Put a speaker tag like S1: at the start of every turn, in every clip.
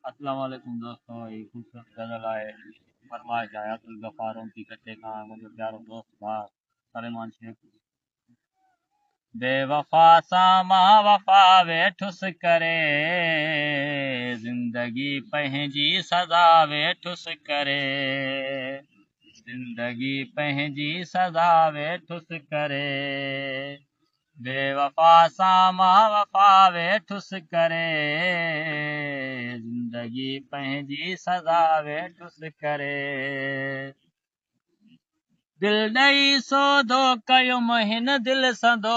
S1: अस्सलाम वालेकुम दोस्तों, ये खूबसूरत गजल आए फरमाइश आया अब्दुल गफ्फारों की कच्चे का मुझे प्यारो दोस्त भाग सलेमान शेख। बेवफा सामा वफा वेठुस करे, जिंदगी पंहिंजी सदा वेठुस करे, जिंदगी पंहिंजी सदा वेठुस करे। बेवफा सामा वफा वेठुस करे, जिंदगी पंहिंजी सदा वेठुस करे। दिल ॾेई सौदो कयुमि हिन दिल संदो,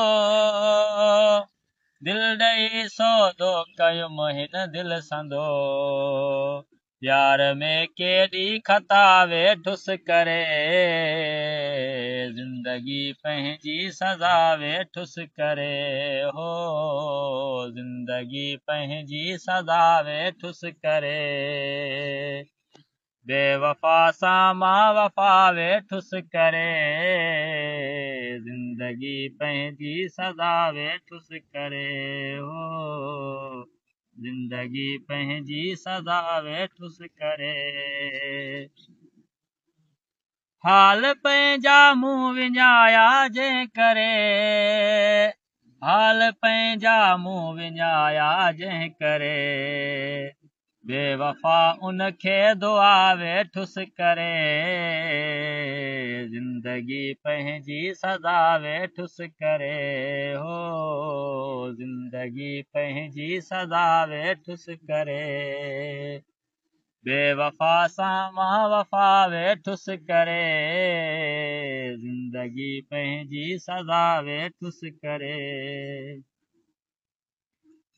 S1: दिल ॾेई सौदो कयुमि हिन दिल संदो, प्यार में केॾी ख़ता वेठुस करे, जिंदगी पंहिंजी सदा वेठुस करे। हो जिंदगी पंहिंजी सदा वेठुस करे। बेवफा सामा वफा वेठुस करे, जिंदगी पंहिंजी सदा वेठुस करे। हो जिंदगी पंहिंजी सदा वेठुस करे। हाल पंहिंजा मूं विञाया जंहिं करे, हाल पंहिंजा मूं विञाया जंहिं करे, बेवफा उनखे दुआ वेठुस करे, जिंदगी पंहिंजी सदा वेठुस करे। हो जिंदगी पंहिंजी सदा वेठुस करे। बेवफा सामा वफा वेठुस करे, जिंदगी पंहिंजी सदा वेठुस करे।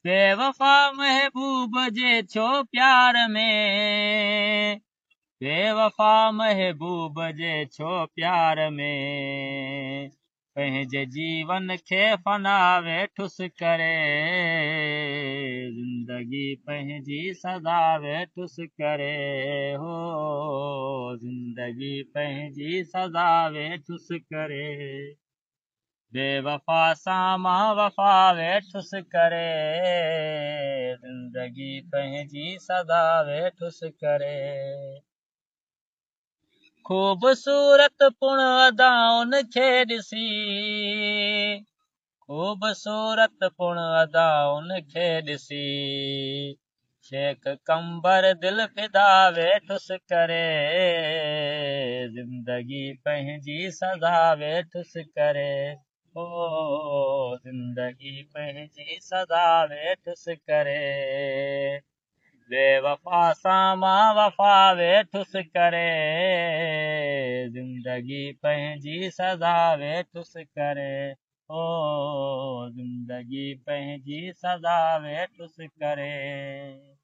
S1: बेवफा महबूब जे छो प्यार में, बेवफा महबूब जे छो प्यार में, पंहिंजे जीवन खे फना वेठुस करे, जिंदगी पंहिंजी सदा वेठुस करे। हो जिंदगी पंहिंजी सदा वेठुस करे। बेवफा सामा वफा वेठुस करे, जिंदगी पंहिंजी सदा वेठुस करे। खूबसूरत पुण अदाउनि खे ॾिसी, खूबसूरत पुण अदाउनि खे ॾिसी, शेख कंबर दिल फिदा वेठुस करे, जिंदगी पंहिंजी सदा वेठुस करे। हो जिंदगी पंहिंजी सदा वेठुस करे। बेवफा सामा वफा वेठुस करे, जिंदगी पंहिंजी सदा वेठुस करे। हो जिंदगी पंहिंजी सदा वेठुस करे।